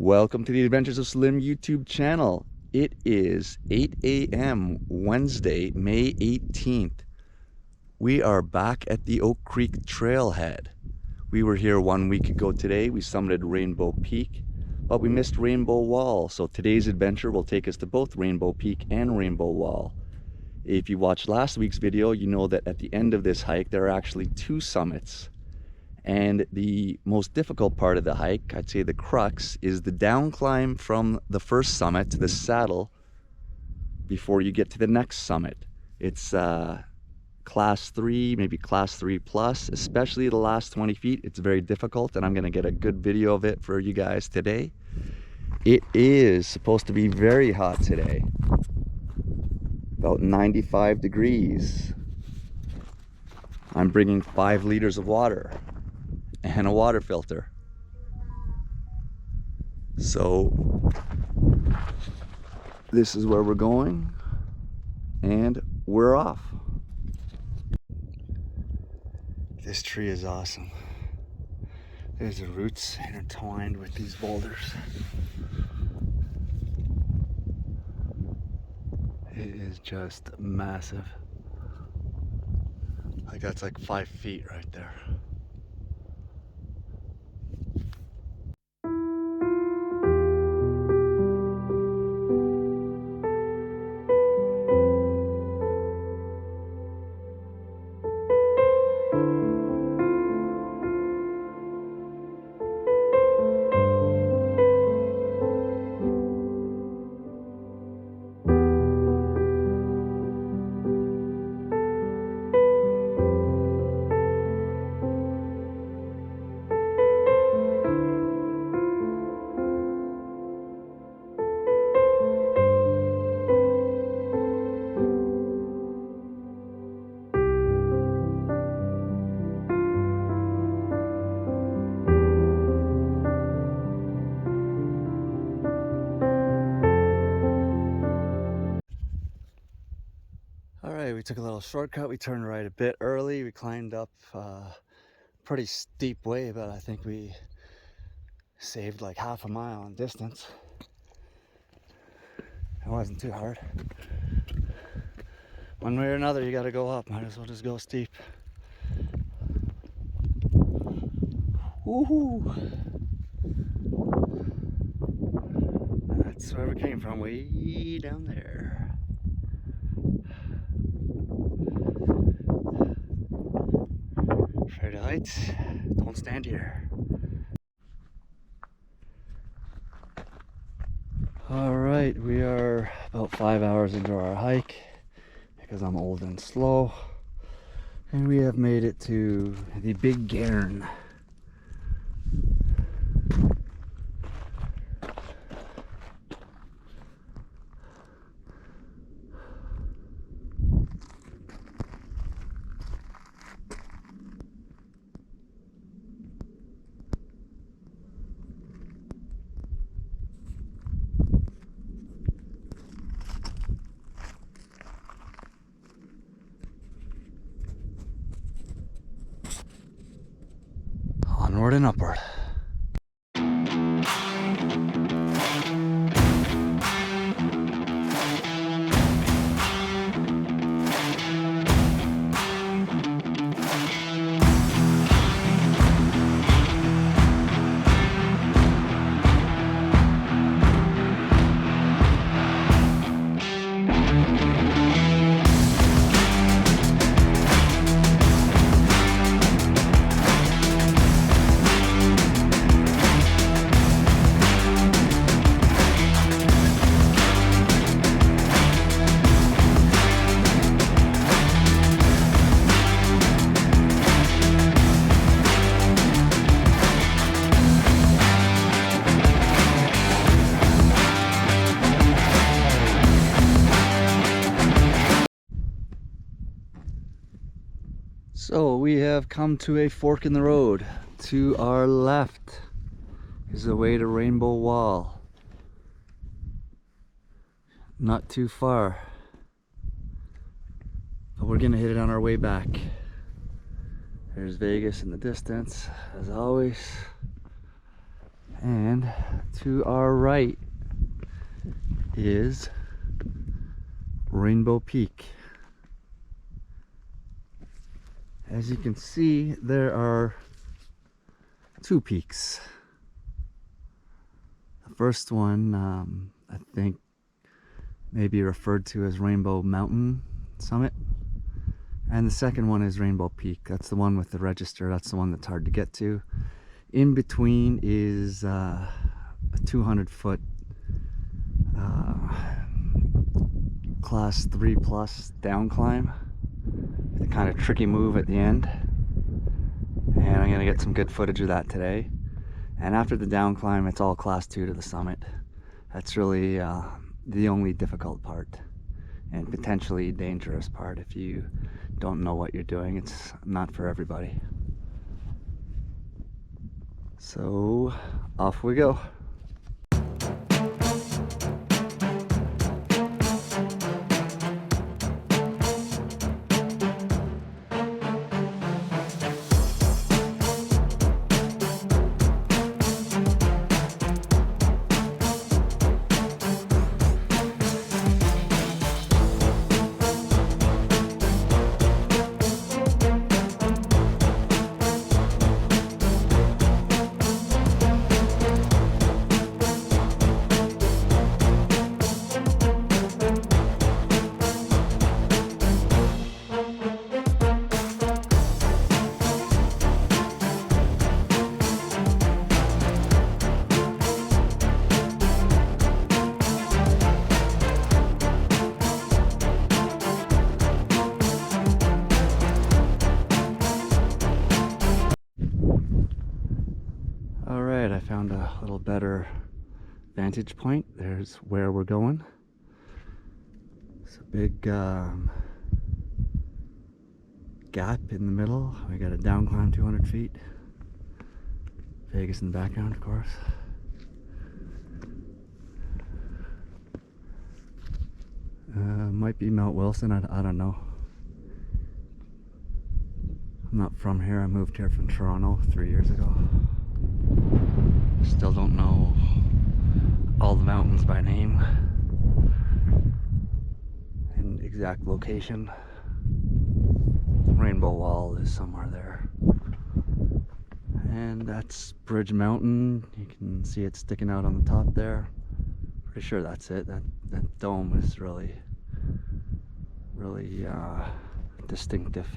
Welcome to the Adventures of Slim YouTube channel. It is 8 a.m. Wednesday, May 18th. We are back at the Oak Creek trailhead. We were here 1 week ago today. We summited Rainbow Peak, but we missed Rainbow Wall. So today's adventure will take us to both Rainbow Peak and Rainbow Wall. If you watched last week's video, you know that at the end of this hike, there are actually two summits. And the most difficult part of the hike, I'd say the crux, is the down climb from the first summit to the saddle before you get to the next summit. It's class 3, maybe class 3 plus, especially the last 20 feet. It's very difficult, and I'm going to get a good video of it for you guys today. It is supposed to be very hot today, about 95 degrees. I'm bringing 5 liters of water and a water filter. So this is where we're going, and we're off. This tree is awesome. There's the roots intertwined with these boulders. It is just massive. Like that's like 5 feet right there. We took a little shortcut. We turned right a bit early. We climbed up a pretty steep way, but I think we saved like half a mile in distance. It wasn't too hard. One way or another, you gotta go up. Might as well just go steep. Woohoo! That's where we came from, way down there. Afraid of heights? Don't stand here. Alright, we are about 5 hours into our hike because I'm old and slow, and we have made it to the big Cairn. Onward and upward. So we have come to a fork in the road. To our left is the way to Rainbow Wall. Not too far, but we're gonna hit it on our way back. There's Vegas in the distance, as always. And to our right is Rainbow Peak. As you can see, there are two peaks. The first one, I think, may be referred to as Rainbow Mountain Summit. And the second one is Rainbow Peak. That's the one with the register. That's the one that's hard to get to. In between is a 200-foot class 3 plus downclimb. The kind of tricky move at the end. And I'm going to get some good footage of that today. And after the downclimb, it's all class 2 to the summit. That's really the only difficult part and potentially dangerous part if you don't know what you're doing. It's not for everybody. So off we go. Alright, I found a little better vantage point. There's where we're going. It's a big gap in the middle. We got a downclimb 200 feet. Vegas in the background, of course. Might be Mount Wilson, I don't know. I'm not from here. I moved here from Toronto 3 years ago. Still don't know all the mountains by name and exact location. Rainbow Wall is somewhere there. And that's Bridge Mountain. You can see it sticking out on the top there. Pretty sure that's it. That dome is really distinctive.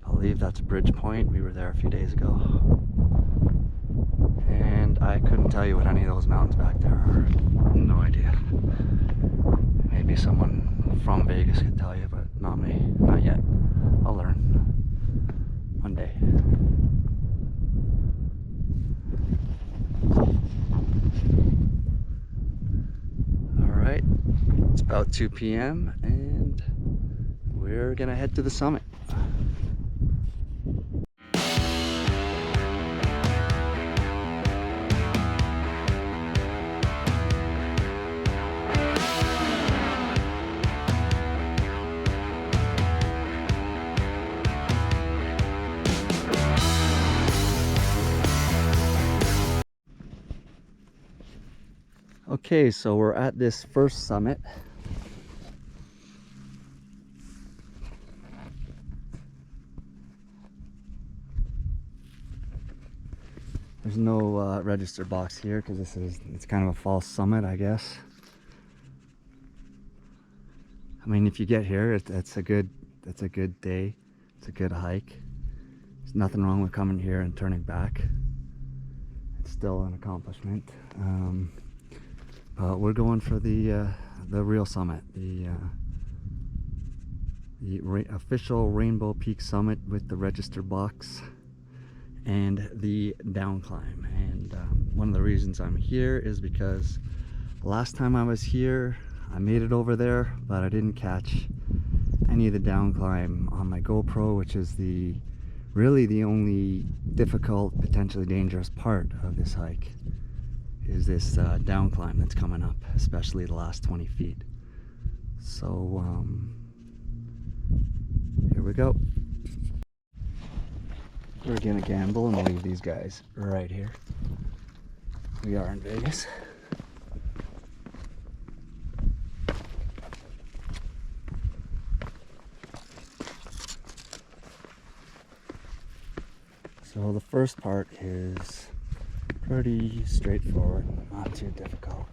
I believe that's Bridge Point. We were there a few days ago. And I couldn't tell you what any of those mountains back there are. No idea. Maybe someone from Vegas could tell you, but not me. Not yet. I'll learn. One day. Alright. It's about 2 p.m. and we're gonna head to the summit. Okay, so we're at this first summit. There's no register box here because it's kind of a false summit, I guess. I mean, if you get here, it's a good day. It's a good hike. There's nothing wrong with coming here and turning back. It's still an accomplishment. But we're going for the real summit, the official Rainbow Peak Summit with the register box and the downclimb. And one of the reasons I'm here is because last time I was here, I made it over there, but I didn't catch any of the downclimb on my GoPro, which is really the only difficult, potentially dangerous part of this hike. Is this downclimb that's coming up, especially the last 20 feet. So here we go. We're gonna gamble and leave these guys right here. We are in Vegas. So the first part is pretty straightforward, not too difficult.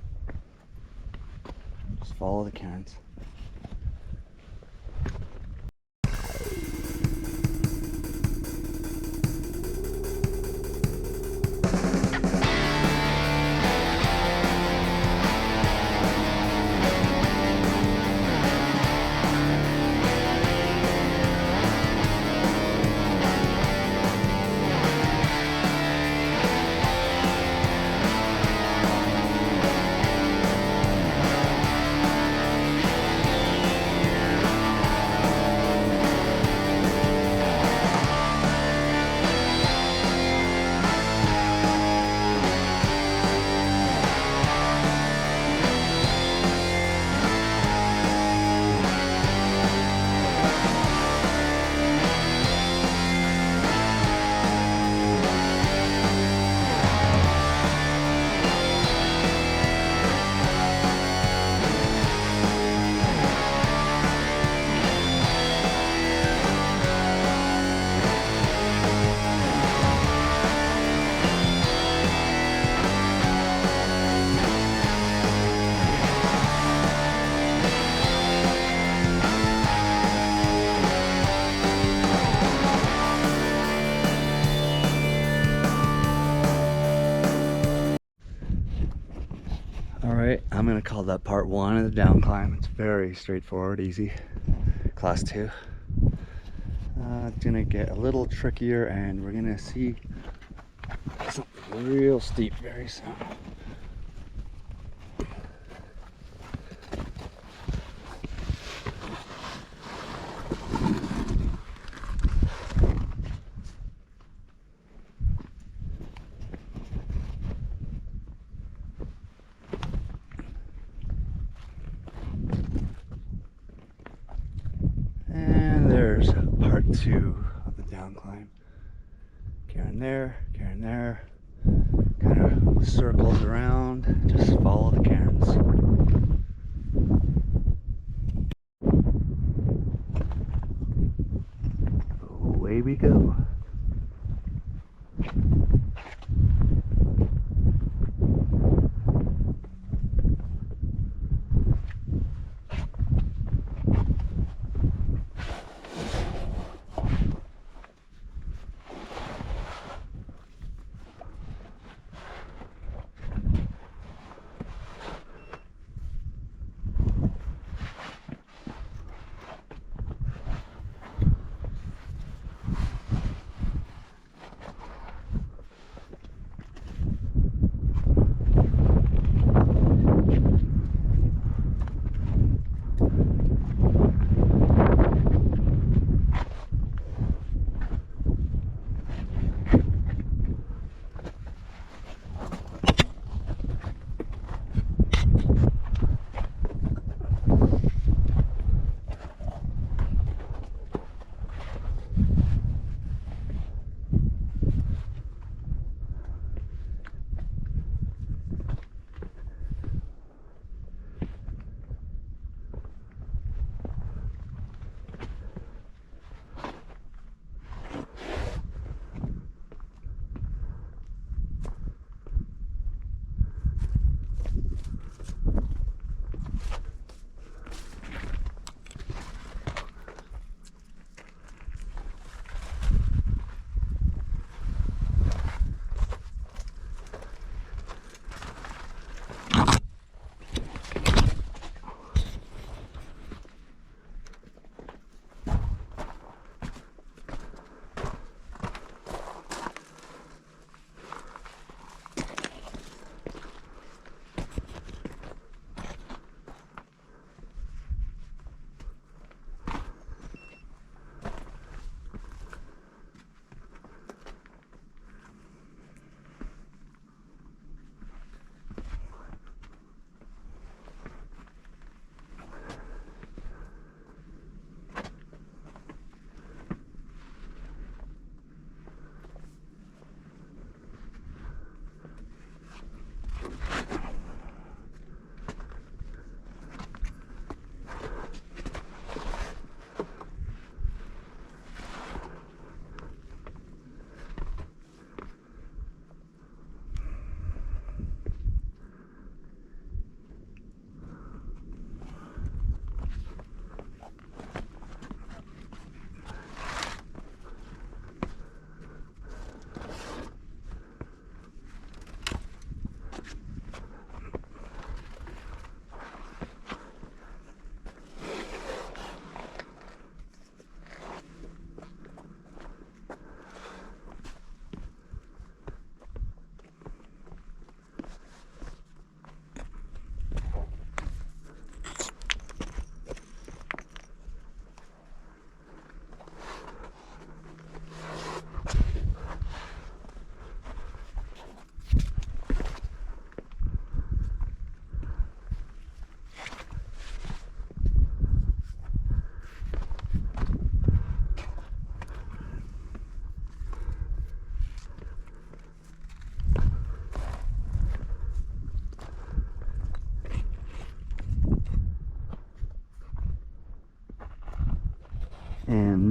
Just follow the cairns. Alright, I'm going to call that part 1 of the down climb. It's very straightforward, easy. Class 2. It's going to get a little trickier and we're going to see something real steep very soon. And there's part 2 of the down climb. Cairn there, kind of circles around, just follow the cairns. Away we go.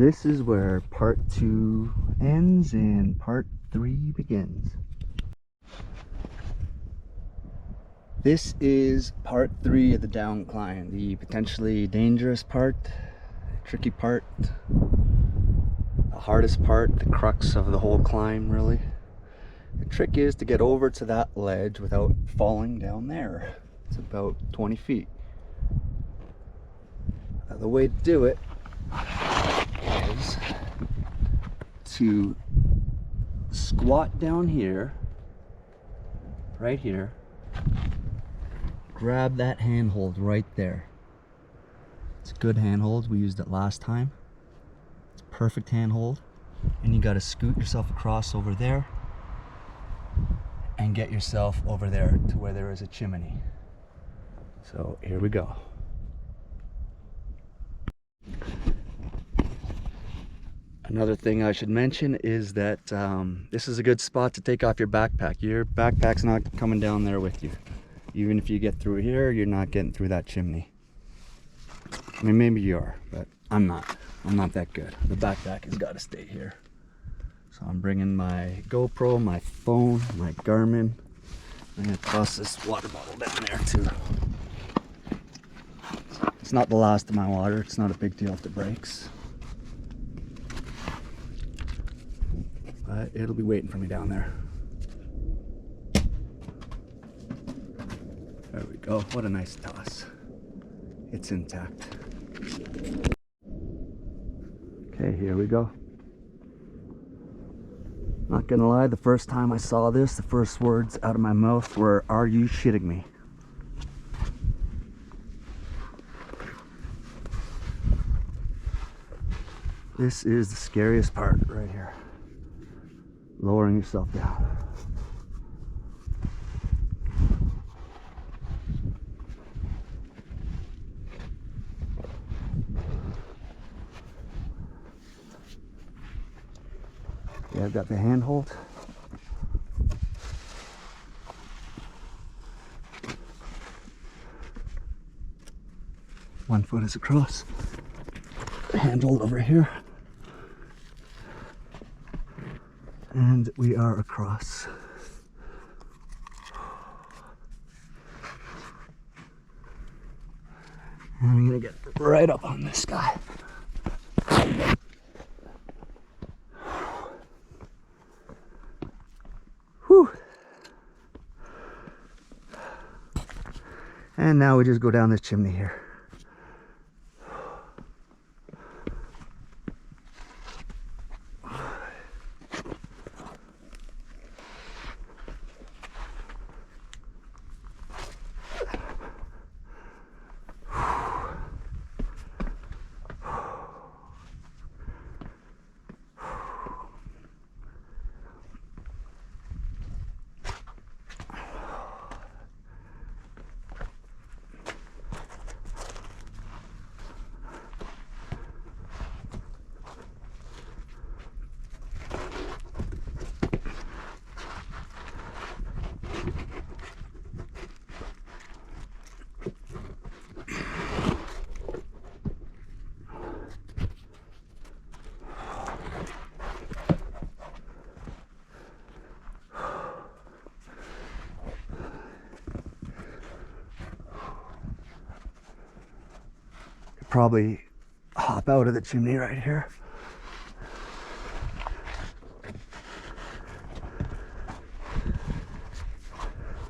this is where part 2 ends and part 3 begins. This is part 3 of the down climb, the potentially dangerous part, tricky part, the hardest part, the crux of the whole climb really. The trick is to get over to that ledge without falling down there. It's about 20 feet. The way to do it is to squat down here, right here, grab that handhold right there. It's a good handhold, we used it last time. It's a perfect handhold. And you got to scoot yourself across over there and get yourself over there to where there is a chimney. So here we go. Another thing I should mention is that this is a good spot to take off your backpack. Your backpack's not coming down there with you. Even if you get through here, you're not getting through that chimney. I mean, maybe you are, but I'm not. I'm not that good. The backpack has got to stay here. So I'm bringing my GoPro, my phone, my Garmin. I'm going to toss this water bottle down there too. It's not the last of my water. It's not a big deal if it breaks. But it'll be waiting for me down there. There we go. What a nice toss. It's intact. Okay, here we go. Not gonna lie, the first time I saw this, the first words out of my mouth were, "Are you shitting me?" This is the scariest part right here. Lowering yourself down. Yeah, I've got the handhold. One foot is across. Handhold over here. And we are across. And I'm gonna get right up on this guy. Whew. And now we just go down this chimney here. Probably hop out of the chimney right here.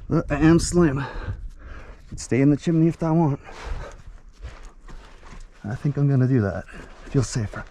Look, I am slim. Could stay in the chimney if I want. I think I'm gonna do that. Feels safer.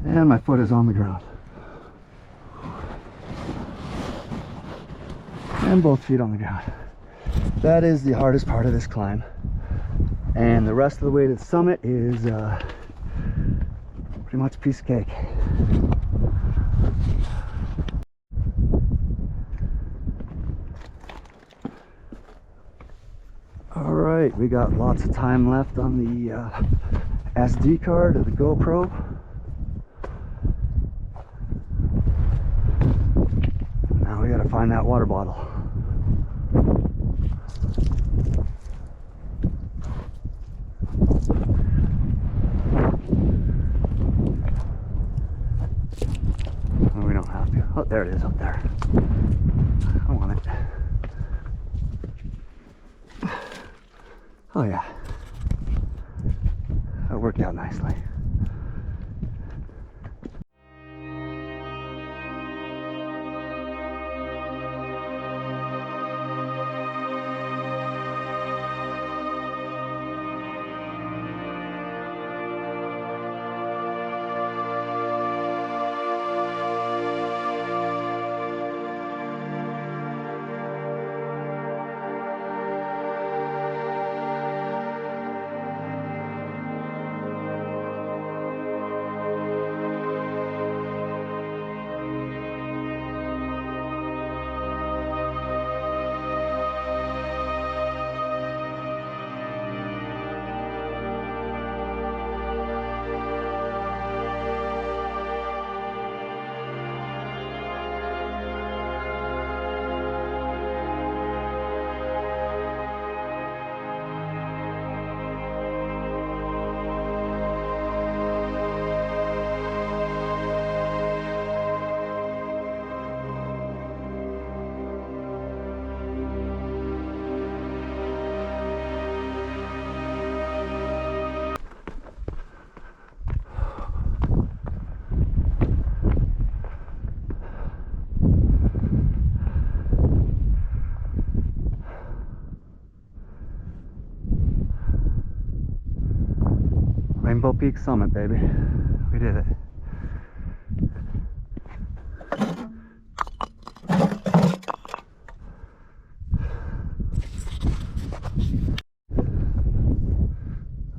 And my foot is on the ground. And both feet on the ground. That is the hardest part of this climb. And the rest of the way to the summit is pretty much a piece of cake. Alright, we got lots of time left on the SD card of the GoPro. Now we gotta find that water bottle. Oh, we don't have to. Oh, there it is up there. I want it. Oh yeah. That worked out nicely. Rainbow Peak Summit, baby. We did it.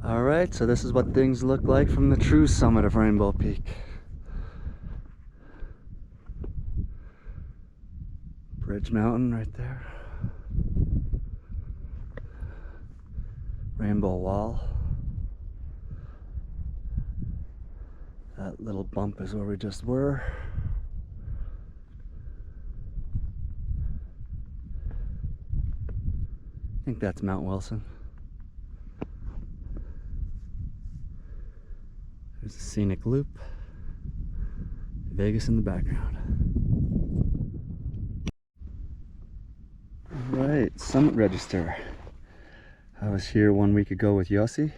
Alright, so this is what things look like from the true summit of Rainbow Peak. Bridge Mountain right there. Rainbow Wall. That little bump is where we just were. I think that's Mount Wilson. There's a scenic loop. Vegas in the background. Alright, summit register. I was here 1 week ago with Yossi.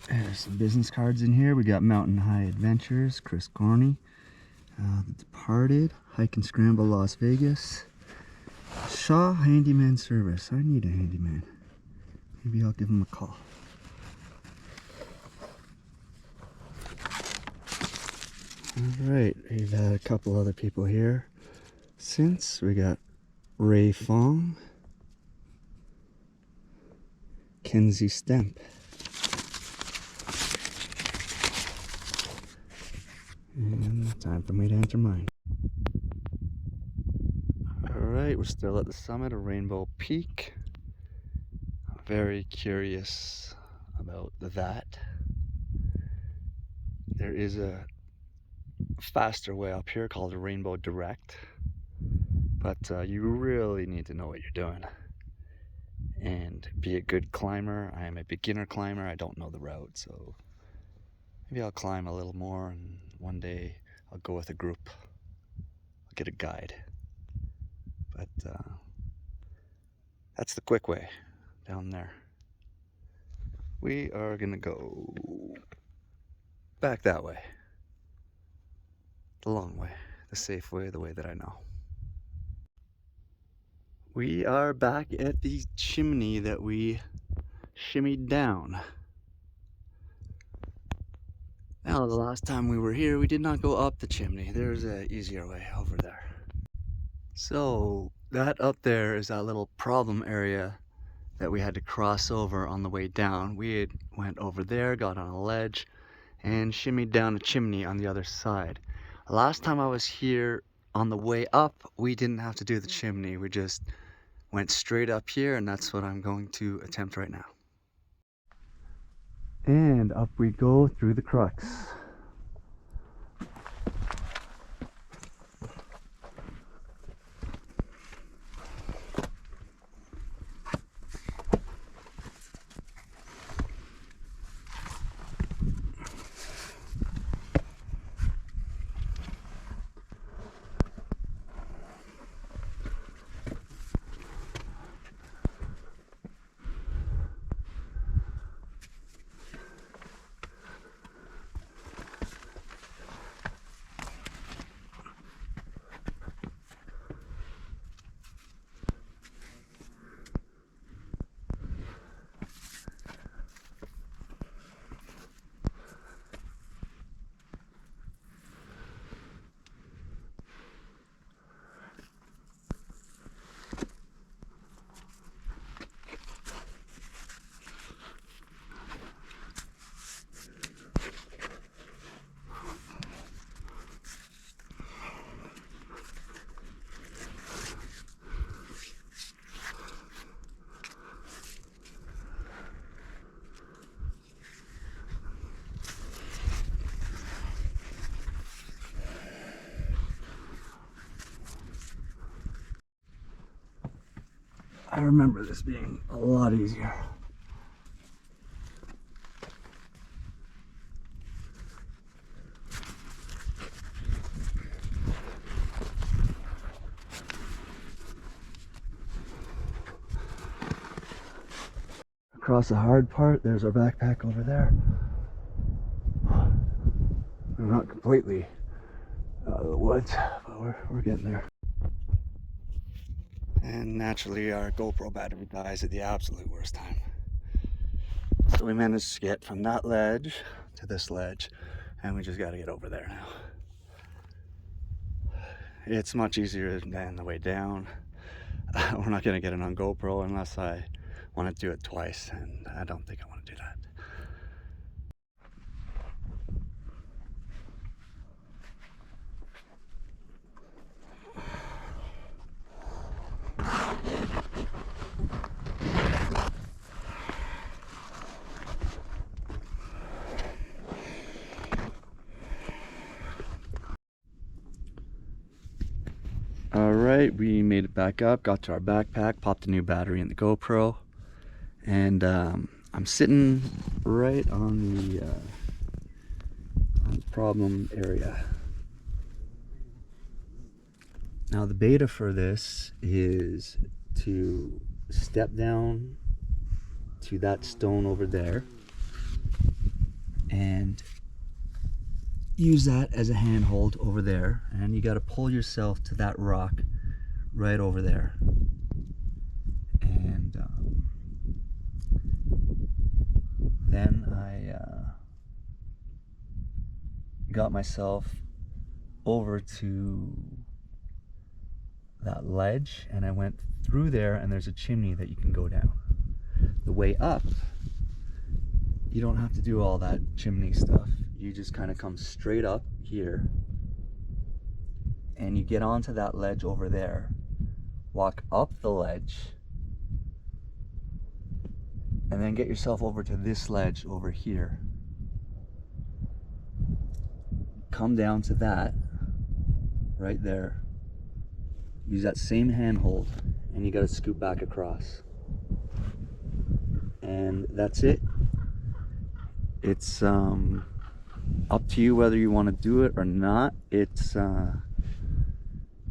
There's some business cards in here. We got Mountain High Adventures, Chris Corney, The Departed, Hike and Scramble Las Vegas, Shaw Handyman Service. I need a handyman. Maybe I'll give him a call. Alright, we've had a couple other people here since. We got Ray Fong, Kenzie Stemp. And time for me to enter mine. Alright, we're still at the summit of Rainbow Peak. I'm very curious about that. There is a faster way up here called a Rainbow Direct, but you really need to know what you're doing and be a good climber. I am a beginner climber. I don't know the route, so maybe I'll climb a little more, and one day I'll go with a group. I'll get a guide. But that's the quick way down there. We are gonna go back that way. The long way, the safe way, the way that I know. We are back at the chimney that we shimmied down. Now, the last time we were here, we did not go up the chimney. There's an easier way over there. So, that up there is that little problem area that we had to cross over on the way down. We had went over there, got on a ledge, and shimmied down a chimney on the other side. Last time I was here, on the way up, we didn't have to do the chimney. We just went straight up here, and that's what I'm going to attempt right now. And up we go through the Crux. I remember this being a lot easier. Across the hard part, there's our backpack over there. We're not completely out of the woods, but we're getting there. And naturally our GoPro battery dies at the absolute worst time. So we managed to get from that ledge to this ledge, and we just got to get over there now. It's much easier than the way down. We're not going to get it on GoPro unless I want to do it twice, and I don't think I want to do that. Alright, we made it back up, got to our backpack, popped a new battery in the GoPro, and I'm sitting right on the problem area. Now the beta for this is to step down to that stone over there and use that as a handhold over there, and you got to pull yourself to that rock right over there. And then I got myself over to that ledge, and I went through there, and there's a chimney that you can go down. The way up, you don't have to do all that chimney stuff. You just kind of come straight up here, and you get onto that ledge over there, walk up the ledge, and then get yourself over to this ledge over here. Come down to that right there. Use that same handhold, and you got to scoot back across. And that's it. It's up to you whether you want to do it or not. It's a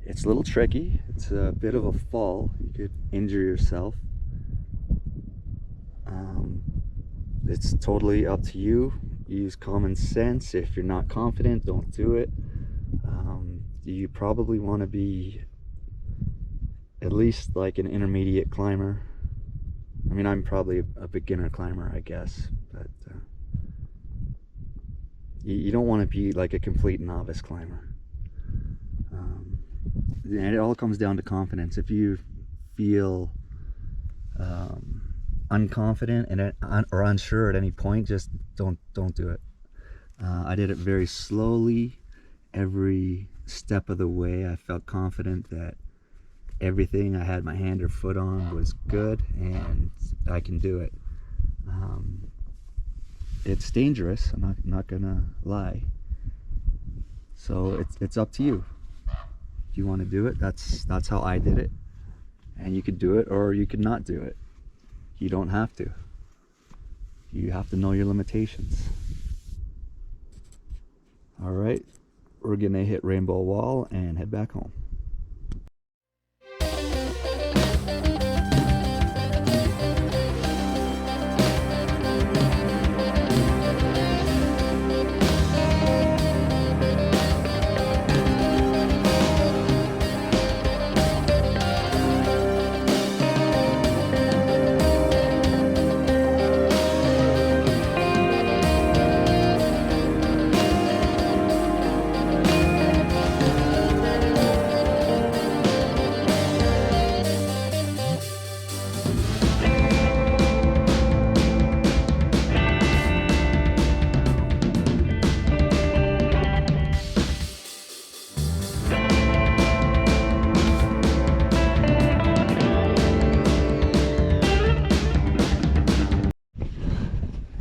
little tricky. It's a bit of a fall. You could injure yourself. It's totally up to you. Use common sense. If you're not confident, don't do it. You probably want to be at least like an intermediate climber. I mean, I'm probably a beginner climber, I guess, but you don't want to be like a complete novice climber. And it all comes down to confidence. If you feel unconfident and or unsure at any point, just don't do it. I did it very slowly. Every step of the way I felt confident that everything I had my hand or foot on was good, and I can do it. It's dangerous, I'm not gonna lie. So it's up to you. If you want to do it, that's how I did it. And you could do it or you could not do it. You don't have to. You have to know your limitations. Alright, we're gonna hit Rainbow Wall and head back home.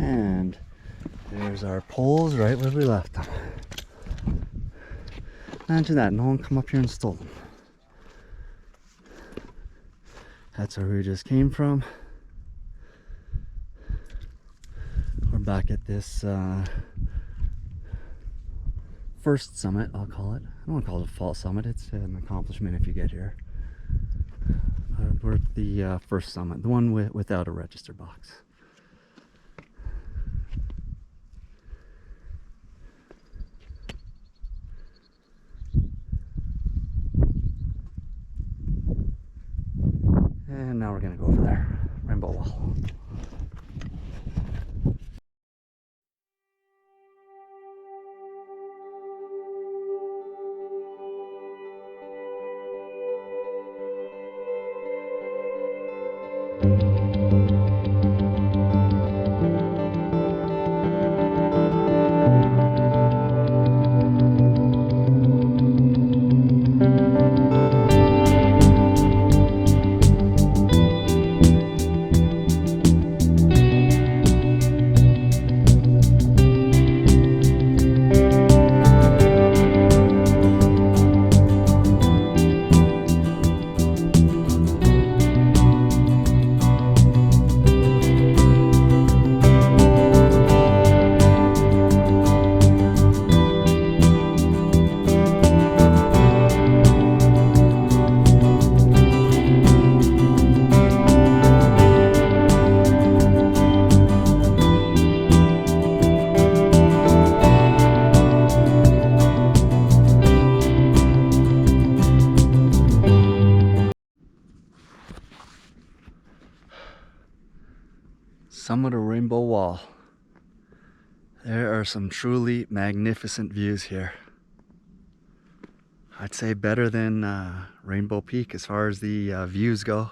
And there's our poles right where we left them. Imagine that, no one come up here and stole them. That's where we just came from. We're back at this first summit, I'll call it. I don't want to call it a false summit, it's an accomplishment if you get here. We're at the first summit, the one without a register box. And now we're gonna go over there, Rainbow Wall. Summit of Rainbow Wall. There are some truly magnificent views here. I'd say better than Rainbow Peak as far as the views go.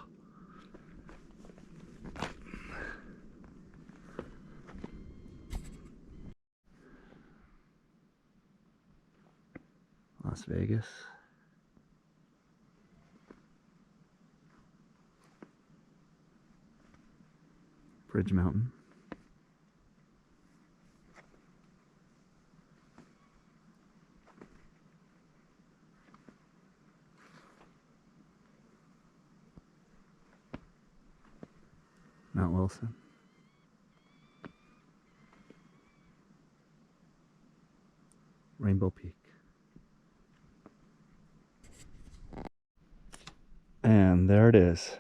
Las Vegas. Bridge Mountain. Mount Wilson. Rainbow Peak. And there it is,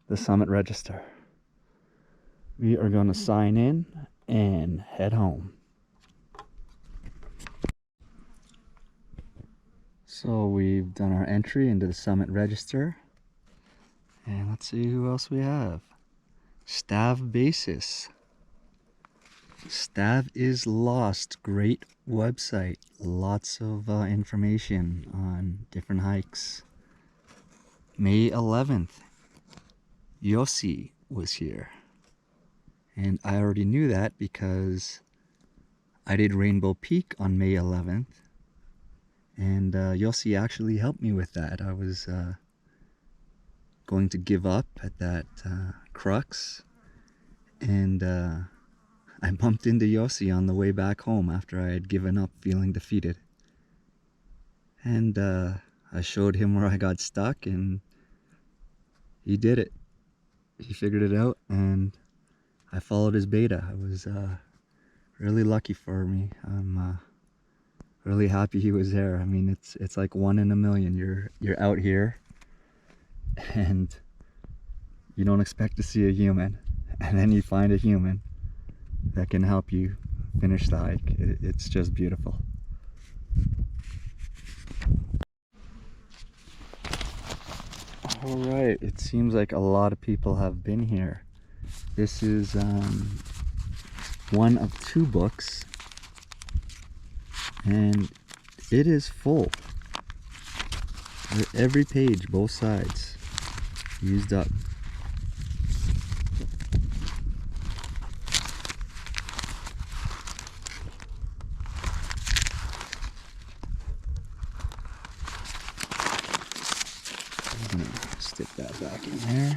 the summit register. We are going to sign in and head home. So we've done our entry into the summit register. And let's see who else we have. Stav Basis. Stav is Lost. Great website. Lots of information on different hikes. May 11th. Yossi was here. And I already knew that because I did Rainbow Peak on May 11th. And Yossi actually helped me with that. I was going to give up at that Crux, and I bumped into Yossi on the way back home after I had given up feeling defeated. And I showed him where I got stuck, and he did it. He figured it out, and I followed his beta. It was really lucky for me. I'm really happy he was there. I mean, it's like 1 in a million. You're out here, and you don't expect to see a human, and then you find a human that can help you finish the hike. It's just beautiful. All right, it seems like a lot of people have been here. This is one of 2 books, and it is full. Every page, both sides, used up. I'm gonna stick that back in there.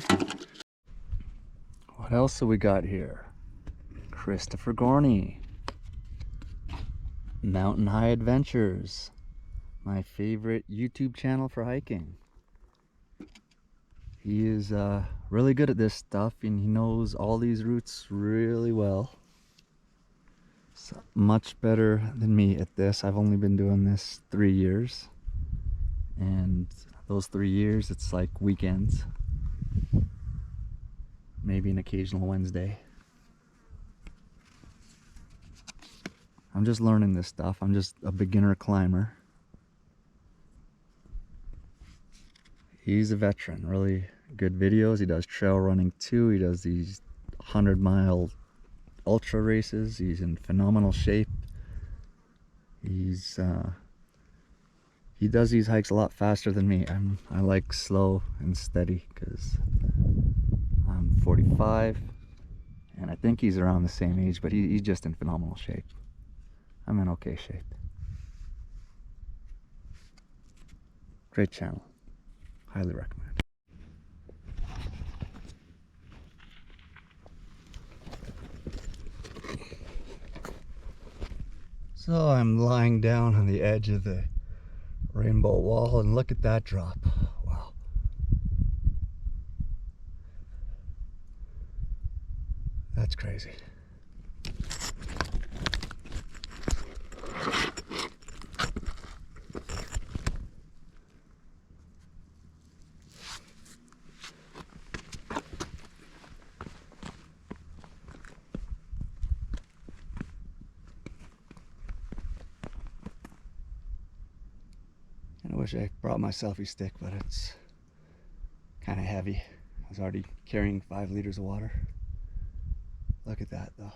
What else have we got here? Christopher Gorney, Mountain High Adventures, my favorite YouTube channel for hiking. He is really good at this stuff, and he knows all these routes really well. So much better than me at this. I've only been doing this 3 years, and those 3 years it's like weekends, maybe an occasional Wednesday. I'm just learning this stuff. I'm just a beginner climber. He's a veteran, really good videos. He does trail running too. He does these 100-mile ultra races. He's in phenomenal shape. He does these hikes a lot faster than me. I like slow and steady because I'm 45, and I think he's around the same age, but he's just in phenomenal shape. I'm in okay shape. Great channel. Highly recommend. So I'm lying down on the edge of the rainbow wall, and look at that drop. Wow. That's crazy. I wish I brought my selfie stick, but it's kind of heavy. I was already carrying 5 liters of water. Look at that though.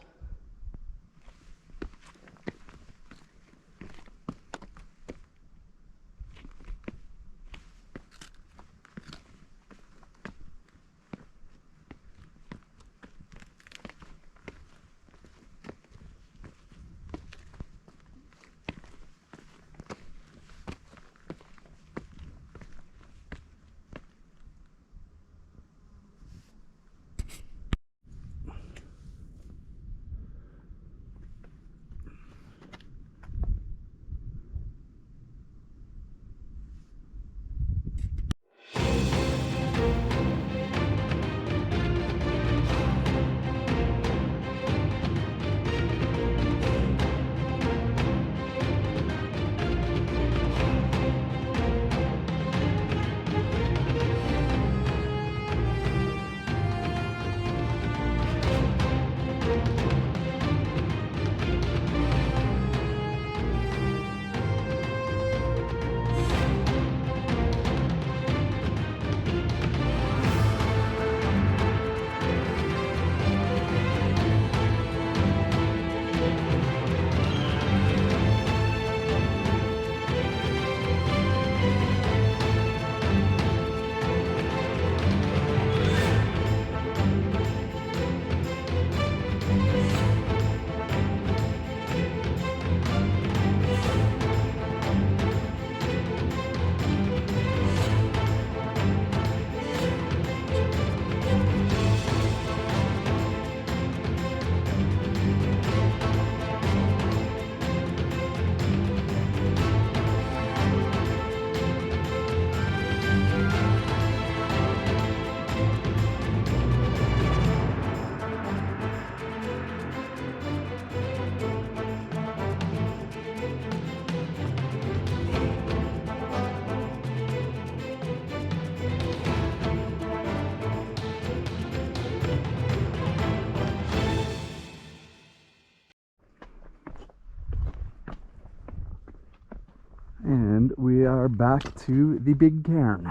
are back to the big cairn.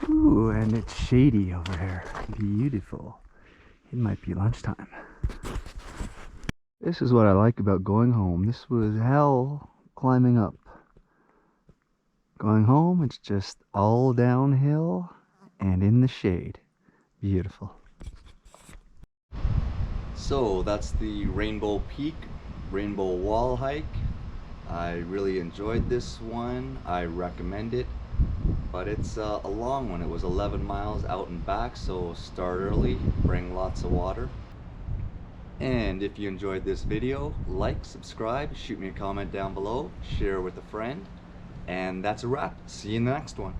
Ooh, and it's shady over here. Beautiful. It might be lunchtime. This is what I like about going home. This was hell climbing up. Going home, it's just all downhill and in the shade. Beautiful. So that's the Rainbow Peak, Rainbow Wall hike. I really enjoyed this one. I recommend it, but it's a long one. It was 11 miles out and back, so start early, bring lots of water. And if you enjoyed this video, like, subscribe, shoot me a comment down below, share with a friend, and that's a wrap. See you in the next one.